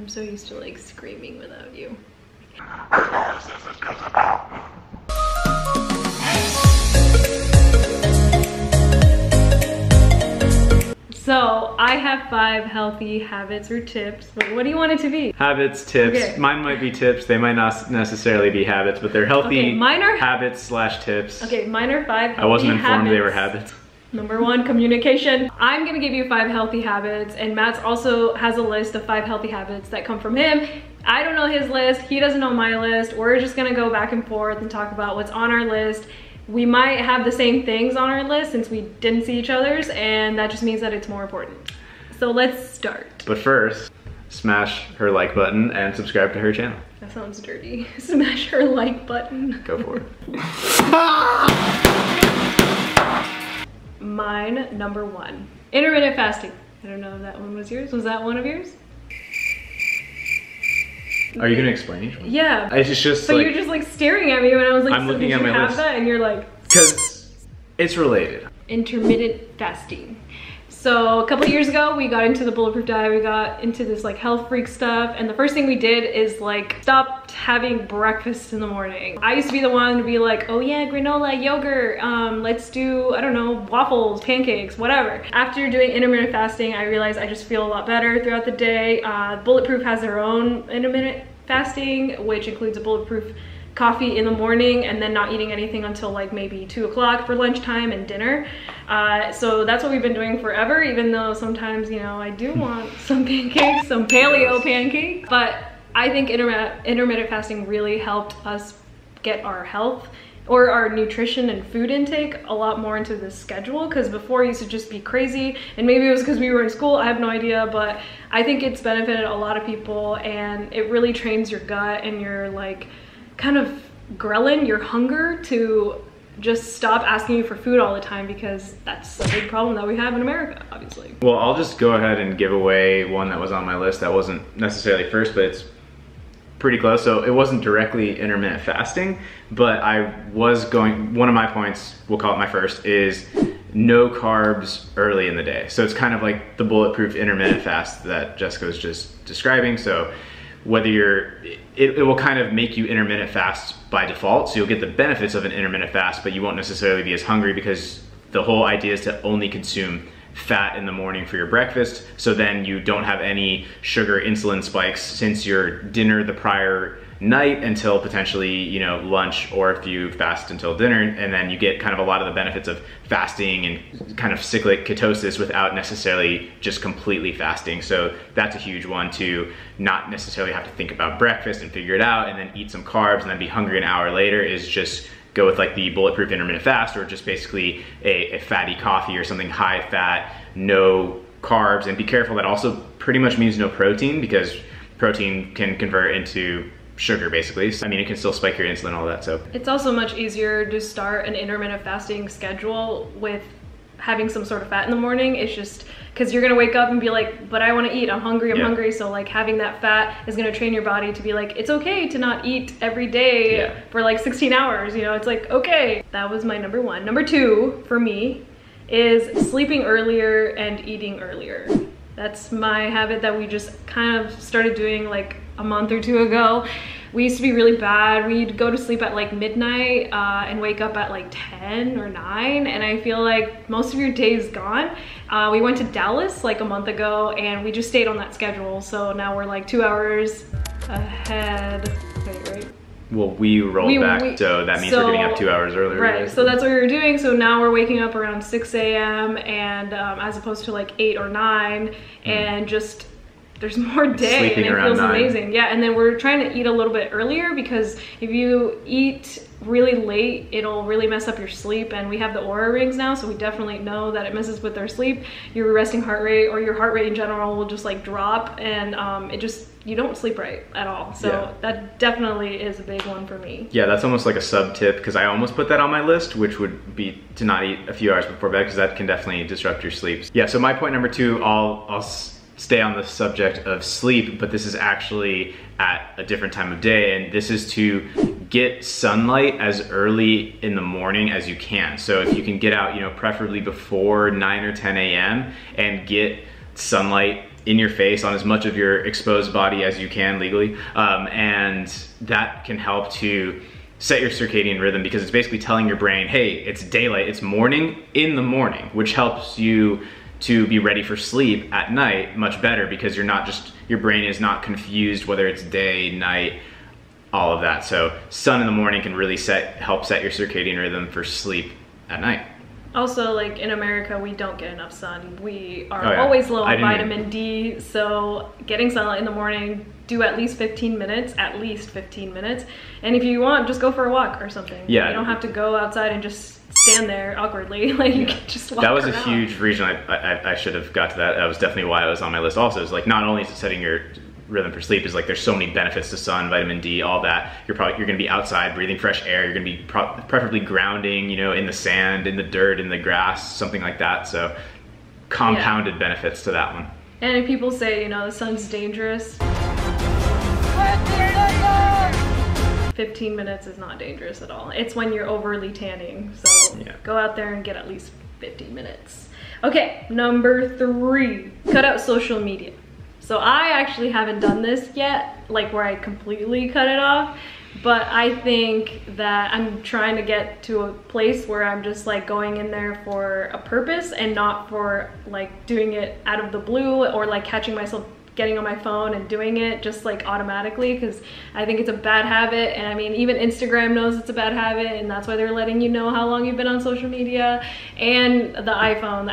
I'm so used to like screaming without you. So I have 5 healthy habits or tips, but what do you want it to be? Habits, tips. Okay. Mine might be tips. They might not necessarily be habits, but they're healthy habits / tips. Okay, mine are 5 healthy habits. I wasn't informed they were habits. Number 1, communication. I'm gonna give you 5 healthy habits, and Matt's also has a list of 5 healthy habits that come from him. I don't know his list, he doesn't know my list. We're just gonna go back and forth and talk about what's on our list. We might have the same things on our list since we didn't see each other's, and that just means that it's more important. So let's start. But first, smash her like button and subscribe to her channel. That sounds dirty. Smash her like button. Go for it. Mine, number 1. Intermittent fasting. I don't know if that one was yours. Was that one of yours? Are you gonna explain each one? Yeah. It's just so like, you're just like staring at me when I was like, I'm looking at my list. That? And you're like, because it's related. Intermittent fasting. So a couple of years ago, we got into the bulletproof diet. We got into this like health freak stuff. And the first thing we did is like stopped having breakfast in the morning. I used to be the one to be like, oh yeah, granola, yogurt. Let's do, I don't know, waffles, pancakes, whatever. After doing intermittent fasting, I realized I just feel a lot better throughout the day. Bulletproof has their own intermittent fasting, which includes a bulletproof coffee in the morning and then not eating anything until like maybe 2 o'clock for lunchtime and dinner. So that's what we've been doing forever, even though sometimes, you know, I do want some pancakes, some paleo pancakes. But I think intermittent fasting really helped us get our health or our nutrition and food intake a lot more into the schedule, because before it used to just be crazy, and maybe it was because we were in school, I have no idea, but I think it's benefited a lot of people, and it really trains your gut and your like kind of ghrelin, your hunger, to just stop asking you for food all the time, because that's a big problem that we have in America, obviously. Well, I'll just go ahead and give away one that was on my list that wasn't necessarily first, but it's pretty close. So it wasn't directly intermittent fasting, but I was going, one of my points, we'll call it my first, is no carbs early in the day. So it's kind of like the bulletproof intermittent fast that Jessica was just describing. So whether it will kind of make you intermittent fast by default, so you'll get the benefits of an intermittent fast, but you won't necessarily be as hungry, because the whole idea is to only consume fat in the morning for your breakfast, so then you don't have any sugar insulin spikes since your dinner the prior night until potentially, you know, lunch, or if you fast until dinner, and then you get kind of a lot of the benefits of fasting and kind of cyclic ketosis without necessarily just completely fasting. So that's a huge one, to not necessarily have to think about breakfast and figure it out and then eat some carbs and then be hungry an hour later, is just go with like the bulletproof intermittent fast, or just basically a fatty coffee or something high fat, no carbs. And be careful, that also pretty much means no protein, because protein can convert into sugar basically. I mean, it can still spike your insulin, all that. So it's also much easier to start an intermittent fasting schedule with having some sort of fat in the morning. It's just because you're gonna wake up and be like, but I want to eat, I'm hungry, I'm hungry. So like having that fat is gonna train your body to be like, it's okay to not eat every day for like 16 hours, you know, it's like, okay. That was my number 1. Number 2 for me is sleeping earlier and eating earlier. That's my habit that we just kind of started doing like a month or 2 ago. We used to be really bad. We'd go to sleep at like midnight and wake up at like 10 or 9, and I feel like most of your day is gone. We went to Dallas like a month ago, and we just stayed on that schedule. So now we're like 2 hours ahead. Wait, right? Well, we rolled back, so that means we're getting up 2 hours earlier. Right, so that's what we were doing. So now we're waking up around 6 a.m. and as opposed to like 8 or 9, and just there's more day, sleeping and it around feels 9. amazing. Yeah, and then we're trying to eat a little bit earlier, because if you eat really late, it'll really mess up your sleep. And we have the Oura rings now, so we definitely know that it messes with our sleep. Your resting heart rate, or your heart rate in general, will just like drop, and you don't sleep right at all. So that definitely is a big one for me. Yeah, that's almost like a sub tip, because I almost put that on my list, which would be to not eat a few hours before bed, because that can definitely disrupt your sleep. Yeah, so my point number 2, I'll stay on the subject of sleep, but this is actually at a different time of day, and this is to get sunlight as early in the morning as you can. So if you can get out, you know, preferably before 9 or 10 a.m. and get sunlight in your face on as much of your exposed body as you can legally. And that can help to set your circadian rhythm, because it's basically telling your brain, hey, it's daylight, it's morning in the morning, which helps you to be ready for sleep at night much better, because your brain is not confused whether it's day, night, all of that. So sun in the morning can really help set your circadian rhythm for sleep at night. Also, like in America, we don't get enough sun. We are always low on vitamin D, so getting sunlight in the morning, do at least 15 minutes, And if you want, just go for a walk or something. Yeah. You don't have to go outside and just stand there awkwardly. Like you can just walk That was around. a huge reason I should have got to that. That was definitely why it was on my list also. Is like, not only is it setting your rhythm for sleep, is like there's so many benefits to sun, vitamin D, all that. You're going to be outside breathing fresh air. You're going to be preferably grounding, you know, in the sand, in the dirt, in the grass, something like that. So compounded benefits to that one. And if people say, you know, the sun's dangerous, 15 minutes is not dangerous at all. It's when you're overly tanning. So go out there and get at least 15 minutes. Okay, number 3, cut out social media. So I actually haven't done this yet, like where I completely cut it off, but I think that I'm trying to get to a place where I'm just like going in there for a purpose and not for like doing it out of the blue, or like catching myself getting on my phone and doing it just like automatically, because I think it's a bad habit. And I mean, even Instagram knows it's a bad habit, and that's why they're letting you know how long you've been on social media. And the iPhone,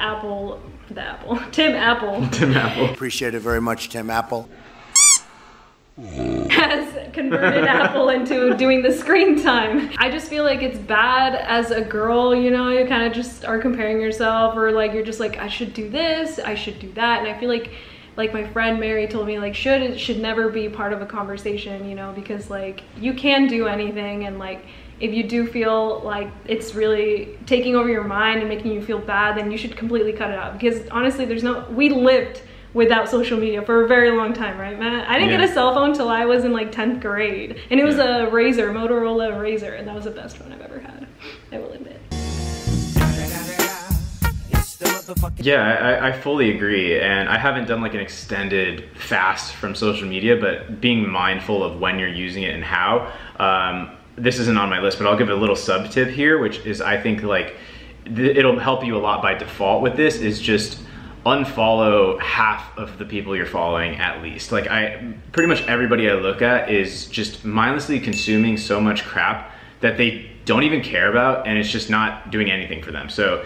Tim Apple. Appreciate it very much, Tim Apple. Has converted Apple into doing the screen time. I just feel like it's bad as a girl, you know, you kind of just are comparing yourself, or like you're just like, I should do this, I should do that. And I feel like my friend Mary told me, like, should never be part of a conversation, you know, because like you can do anything, and like if you do feel like it's really taking over your mind and making you feel bad, then you should completely cut it out. Because honestly, we lived without social media for a very long time, right, Matt? I didn't get a cell phone till I was in like 10th grade, and it was a Motorola Razr, and that was the best phone I've ever had, I will admit. Yeah, I fully agree, and I haven't done like an extended fast from social media, but being mindful of when you're using it and how. This isn't on my list, but I'll give a little sub tip here, which is, I think like it'll help you a lot by default with this, is just unfollow half of the people you're following at least. Like pretty much everybody I look at is just mindlessly consuming so much crap that they don't even care about, and it's just not doing anything for them. So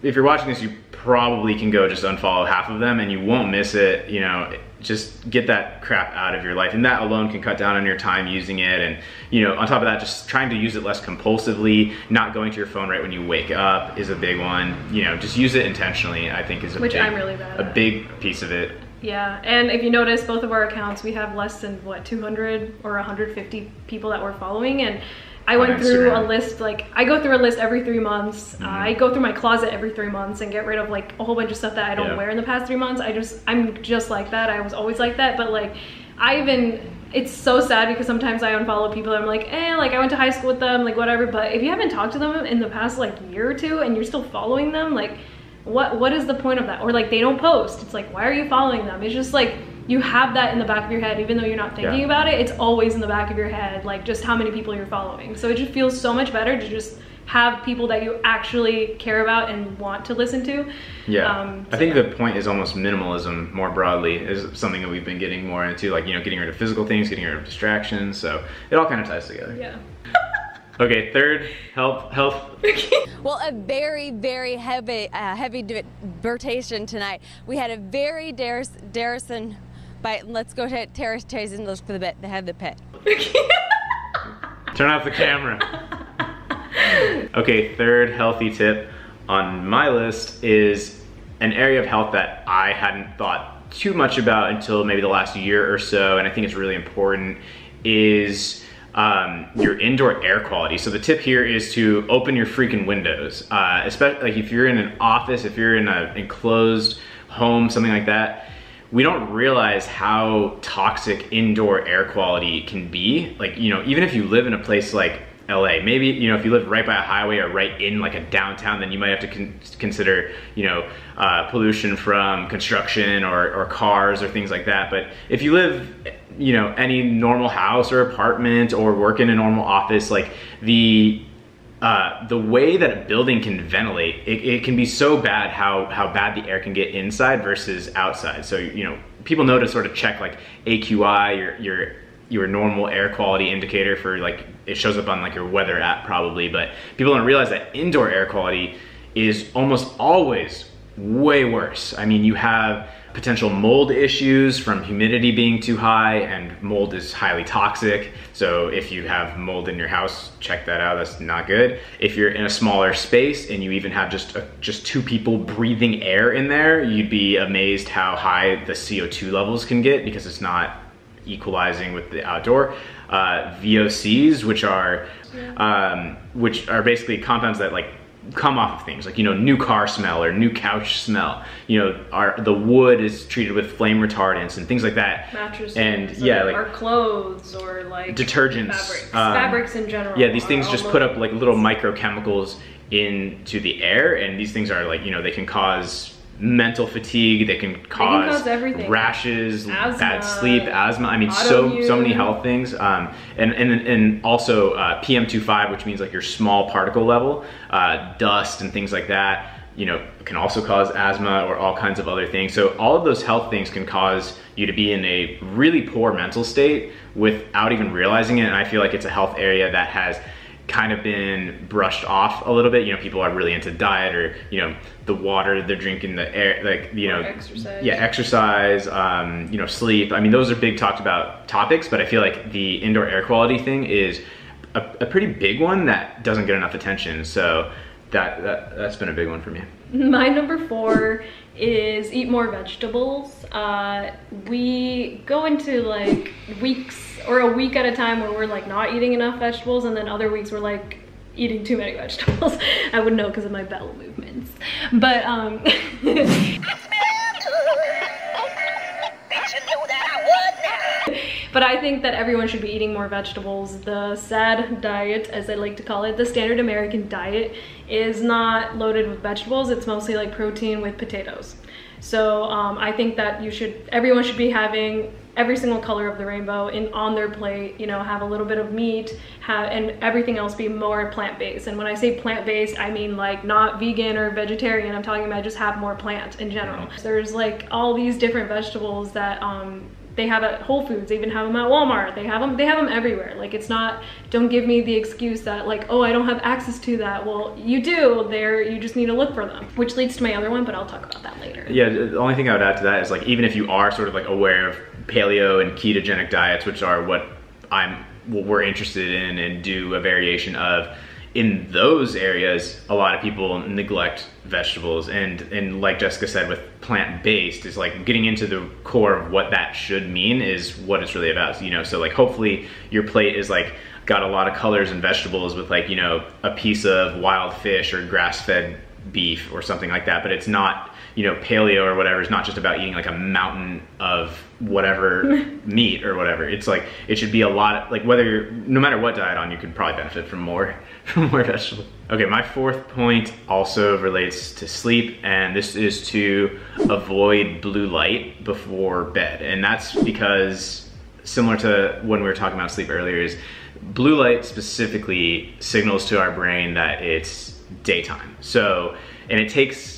if you're watching this, you probably can go just unfollow half of them and you won't miss it. You know, just get that crap out of your life, and that alone can cut down on your time using it. And you know, on top of that, just trying to use it less compulsively. Not going to your phone right when you wake up is a big one. You know, just use it intentionally, I think, is I'm really bad at. A big piece of it. Yeah, and if you notice, both of our accounts, we have less than what, 200 or 150 people that we're following. And I went through a list, like I go through a list every 3 months. I go through my closet every 3 months and get rid of like a whole bunch of stuff that I don't wear in the past 3 months. I'm just like that. I was always like that. But like it's so sad, because sometimes I unfollow people and I'm like, like I went to high school with them, like whatever. But if you haven't talked to them in the past like year or two and you're still following them, like what is the point of that? Or like they don't post. It's like, why are you following them? It's just like, you have that in the back of your head, even though you're not thinking about it, it's always in the back of your head, like just how many people you're following. So it just feels so much better to just have people that you actually care about and want to listen to. I think the point is almost minimalism more broadly is something that we've been getting more into, like, you know, getting rid of physical things, getting rid of distractions. So it all kind of ties together. Okay, third, health. Well, a very, very heavy debatation tonight. We had a very Darrison. Let's go to Terrace and look for the bit. They have the pit. Turn off the camera. Okay, third healthy tip on my list is an area of health that I hadn't thought too much about until maybe the last year or so, and I think it's really important, is your indoor air quality. So the tip here is to open your freaking windows, especially like if you're in an office, if you're in an enclosed home, something like that. We don't realize how toxic indoor air quality can be. Like, you know, even if you live in a place like LA. Maybe, you know, if you live right by a highway or right in like a downtown, then you might have to consider, you know, pollution from construction or cars or things like that. But if you live, you know, any normal house or apartment or work in a normal office, like the way that a building can ventilate, it can be so bad how bad the air can get inside versus outside. So, you know, people know to sort of check like AQI, your normal air quality indicator for like, it shows up on like your weather app probably, but people don't realize that indoor air quality is almost always way worse. I mean, you have potential mold issues from humidity being too high, and mold is highly toxic. So if you have mold in your house, check that out, that's not good. If you're in a smaller space and you even have just two people breathing air in there, you'd be amazed how high the CO2 levels can get because it's not equalizing with the outdoor. VOCs, which are basically compounds that like come off of things, like, you know, new car smell or new couch smell. You know, the wood is treated with flame retardants and things like that. Mattresses, and yeah, like our clothes or like detergents, fabrics in general. Yeah, these things just put up like little microchemicals into the air, and these things are like, you know, they can cause mental fatigue, they can cause everything. Rashes, asthma, bad sleep, asthma. I mean, so many health things. And also PM2.5, which means like your small particle level, dust and things like that, you know, can also cause asthma or all kinds of other things. So all of those health things can cause you to be in a really poor mental state without even realizing it. And I feel like it's a health area that has kind of been brushed off a little bit. You know, people are really into diet, or, you know, the water they're drinking, the air, like, you know, exercise, you know, sleep. I mean, those are big talked about topics, but I feel like the indoor air quality thing is a pretty big one that doesn't get enough attention. So that's been a big one for me. My number 4 is eat more vegetables. We go into like weeks or a week at a time where we're like not eating enough vegetables, and then other weeks we're like eating too many vegetables. I would know because of my bowel movements. But but I think that everyone should be eating more vegetables. The SAD diet, as I like to call it, the standard American diet, is not loaded with vegetables. It's mostly like protein with potatoes. So I think that everyone should be having every single color of the rainbow on their plate, you know, have a little bit of meat, and everything else be more plant-based. And when I say plant-based, I mean like not vegan or vegetarian. I'm talking about just have more plant in general. So there's like all these different vegetables that they have at Whole Foods, they even have them at Walmart. They have them everywhere. Like, it's not, don't give me the excuse that like, oh, I don't have access to that. Well, you do. You just need to look for them. Which leads to my other one, but I'll talk about that later. Yeah, the only thing I would add to that is like, even if you are sort of like aware of paleo and ketogenic diets, which are what we're interested in and do a variation of, in those areas, a lot of people neglect vegetables, and like Jessica said, with plant-based, is like getting into the core of what that should mean is what it's really about, you know. So like, hopefully your plate is like got a lot of colors and vegetables with like, you know, a piece of wild fish or grass-fed beef or something like that, but it's not, you know, paleo or whatever is not just about eating like a mountain of whatever meat or whatever. It's like, it should be a lot of, like, no matter what diet on, you could probably benefit from more vegetables. Okay, my 4th point also relates to sleep, and this is to avoid blue light before bed. And that's because, similar to when we were talking about sleep earlier, is blue light specifically signals to our brain that it's daytime. So, and it takes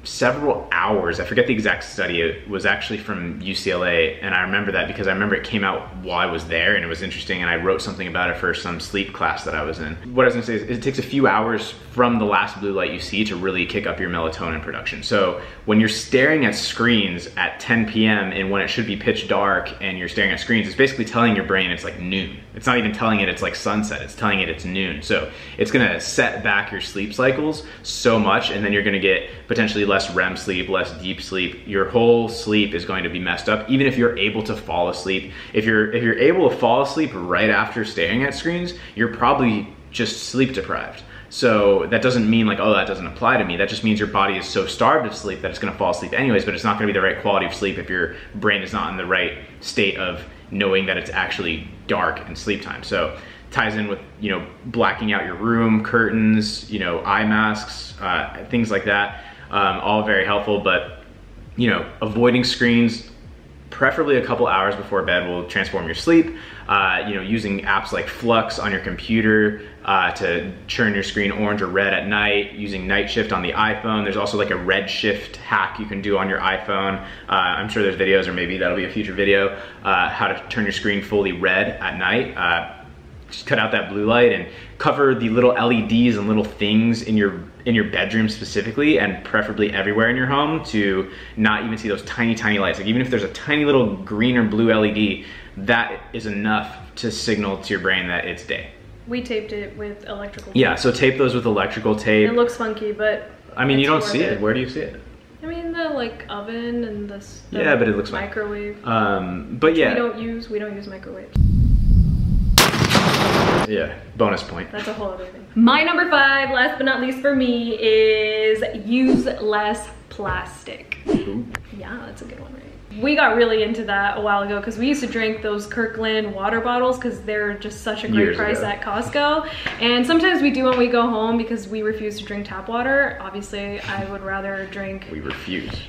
several hours. I forget the exact study. It was actually from UCLA, and I remember that because I remember it came out while I was there, and it was interesting, and I wrote something about it for some sleep class that I was in. What I was gonna say is it takes a few hours from the last blue light you see to really kick up your melatonin production. So when you're staring at screens at 10 p.m. and when it should be pitch dark and you're staring at screens, it's basically telling your brain it's like noon. It's not even telling it it's like sunset, it's telling it it's noon. So it's gonna set back your sleep cycles so much, and then you're gonna get potentially less REM sleep, less deep sleep. Your whole sleep is going to be messed up, even if you're able to fall asleep. If you're able to fall asleep right after staring at screens, you're probably just sleep deprived. So that doesn't mean like, oh, that doesn't apply to me. That just means your body is so starved of sleep that it's gonna fall asleep anyways, but it's not gonna be the right quality of sleep if your brain is not in the right state of knowing that it's actually dark and sleep time. So ties in with, you know, blacking out your room, curtains, you know, eye masks, things like that. All very helpful, but, you know, avoiding screens, preferably a couple hours before bed, will transform your sleep. You know, using apps like Flux on your computer to turn your screen orange or red at night, using night shift on the iPhone. There's also like a red shift hack you can do on your iPhone. I'm sure there's videos, or maybe that'll be a future video, how to turn your screen fully red at night. Just cut out that blue light and cover the little LEDs and little things in your bedroom specifically, and preferably everywhere in your home, to not even see those tiny lights. Like, even if there's a tiny little green or blue LED, that is enough to signal to your brain that it's day. We taped it with electrical tape. Yeah, so tape those with electrical tape. It looks funky, but I mean, you don't see it. Where do you see it? I mean, the like oven and the yeah, but it looks microwave. But yeah, we don't use microwaves. Yeah, bonus point. That's a whole other thing. My number 5, last but not least for me, is use less plastic. Ooh. Yeah, that's a good one, right? We got really into that a while ago because we used to drink those Kirkland water bottles because they're just such a great price at Costco. And sometimes we do when we go home because we refuse to drink tap water. Obviously, I would rather drink...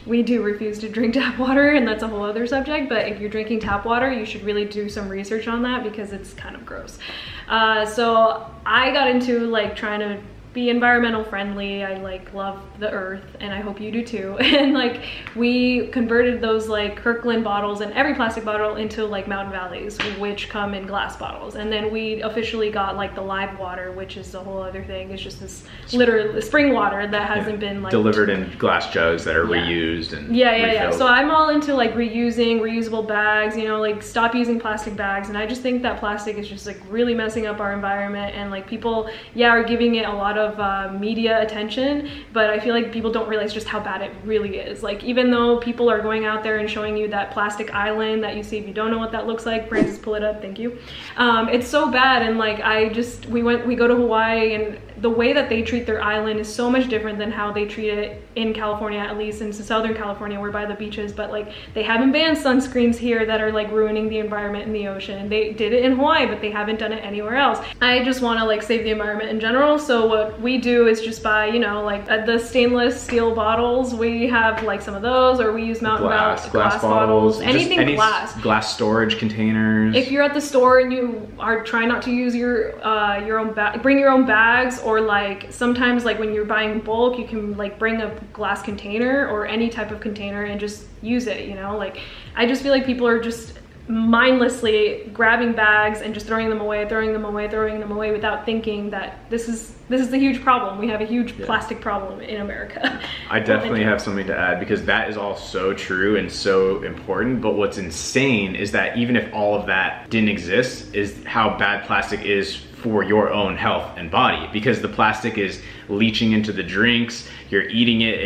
We do refuse to drink tap water, and that's a whole other subject. But if you're drinking tap water, you should really do some research on that because it's kind of gross. So I got into like trying to be environmental friendly. I like love the earth, and I hope you do too. And like we converted those like Kirkland bottles and every plastic bottle into like Mountain Valleys, which come in glass bottles. And then we officially got like the live water, which is a whole other thing. It's just this literally spring water that hasn't been like delivered in glass jugs that are reused and yeah. So I'm all into like reusing, reusable bags, you know, like stop using plastic bags. And I just think that plastic is just like really messing up our environment, and like people are giving it a lot of media attention, but I feel like people don't realize just how bad it really is. Like, even though people are going out there and showing you that plastic island that you see, if you don't know what that looks like, Francis, pull it up, thank you. It's so bad. And like we go to Hawaii, and the way that they treat their island is so much different than how they treat it in California, at least in Southern California. We're by the beaches, but like they haven't banned sunscreens here that are like ruining the environment in the ocean. They did it in Hawaii, but they haven't done it anywhere else. I just want to like save the environment in general. So what we do is just buy, you know, like the stainless steel bottles. We have like some of those, or we use Mountain Valley glass bottles, anything glass storage containers. If you're at the store and you are trying not to use your own bag, bring your own bags, or like sometimes like when you're buying bulk, you can like bring a glass container or any type of container and just use it, you know. Like I just feel like people are just mindlessly grabbing bags and just throwing them away without thinking that this is the huge problem. We have a huge plastic problem in America. I definitely have something to add, because that is all so true and so important. But what's insane is that even if all of that didn't exist, is how bad plastic is for your own health and body, because the plastic is leaching into the drinks, you're eating it,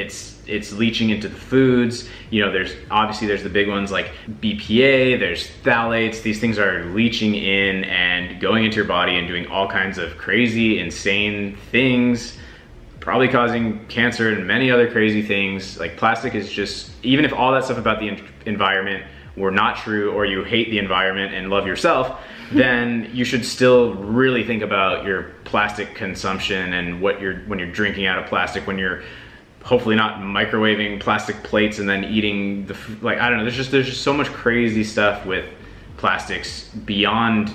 it's leaching into the foods. You know, there's the big ones like BPA, there's phthalates. These things are leaching in and going into your body and doing all kinds of crazy, insane things, probably causing cancer and many other crazy things. Like plastic is just, even if all that stuff about the environment were not true, or you hate the environment and love yourself, then you should still really think about your plastic consumption and when you're drinking out of plastic, when you're hopefully not microwaving plastic plates and then eating the, like, I don't know, there's just so much crazy stuff with plastics beyond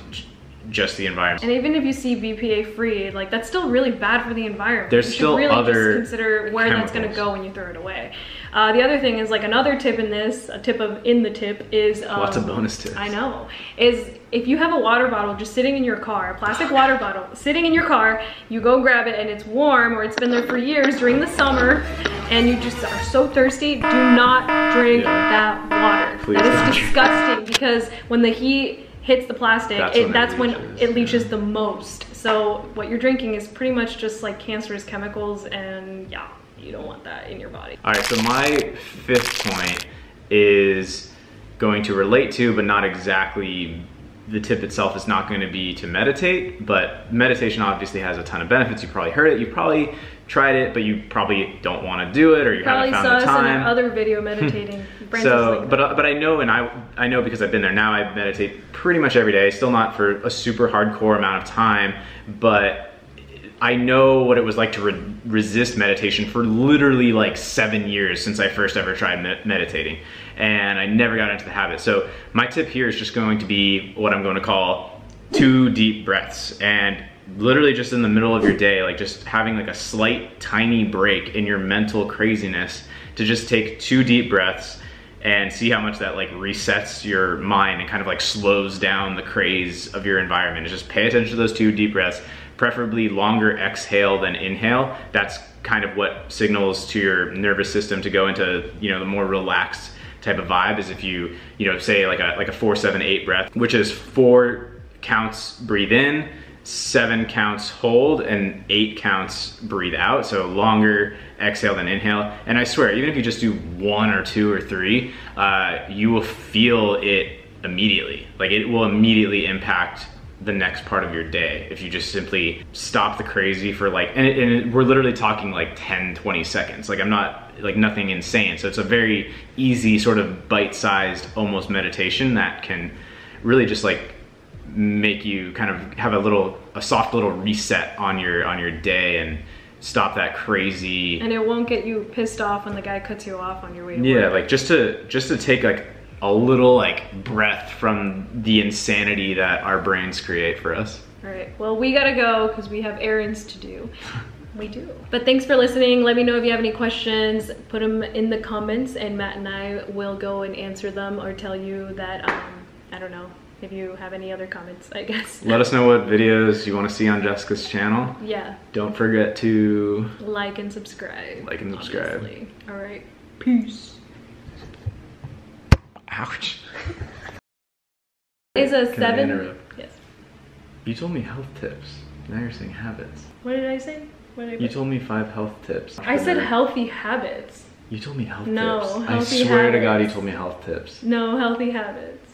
just the environment. And even if you see BPA free, like that's still really bad for the environment. There's still really other just consider where chemicals. That's gonna go when you throw it away. The other thing is like another tip in this, a tip of in the tip is lots of bonus tips. I know, is if you have a water bottle just sitting in your car, a plastic water bottle sitting in your car, you go grab it and it's warm, or it's been there for years during the summer, and you just are so thirsty, do not drink that water. Please that is disgusting, because when the heat hits the plastic, that's when it leaches the most. So what you're drinking is pretty much just like cancerous chemicals, and yeah, you don't want that in your body. All right, so my 5th point is going to relate to, but not exactly, the tip itself is not going to be to meditate, but meditation obviously has a ton of benefits. You probably heard it. You probably tried it, but you probably don't want to do it, or you haven't found the Probably saw us in time. our other video meditating. So, but I know, and I know because I've been there now. I meditate pretty much every day. Still not for a super hardcore amount of time, but I know what it was like to resist meditation for literally like 7 years since I first ever tried meditating, and I never got into the habit. So my tip here is just going to be what I'm going to call 2 deep breaths, and literally just in the middle of your day, like just having like a slight tiny break in your mental craziness to just take 2 deep breaths and see how much that like resets your mind and kind of like slows down the craze of your environment. And just pay attention to those 2 deep breaths, preferably longer exhale than inhale. That's kind of what signals to your nervous system to go into, you know, the more relaxed type of vibe. Is if you say like a 4-7-8 breath, which is 4 counts breathe in, 7 counts hold, and 8 counts breathe out. So longer exhale than inhale. And I swear, even if you just do 1 or 2 or 3, you will feel it immediately. Like it will immediately impact the next part of your day if you just simply stop the crazy for like, and we're literally talking like 10-20 seconds. Like I'm not like nothing insane. So it's a very easy sort of bite-sized almost meditation that can really just like make you kind of have a soft little reset on your day and stop that crazy. And it won't get you pissed off when the guy cuts you off on your way to work. work. Like just to take like a little like breath from the insanity that our brains create for us. All right, well, we gotta go because we have errands to do. We do. But thanks for listening. Let me know if you have any questions. Put them in the comments and Matt and I will go and answer them, or tell you that, I don't know, if you have any other comments, I guess. Let us know what videos you want to see on Jessica's channel. Yeah. Don't forget to like and subscribe. Like and subscribe. Obviously. All right. Peace. Ouch. Is a Can I 7? interrupt? Yes. You told me health tips. Now you're saying habits. What did I say? What did I You told me 5 health tips. I said healthy habits. You told me health No, tips. healthy I swear to God, you habits. told me health tips. No, healthy habits.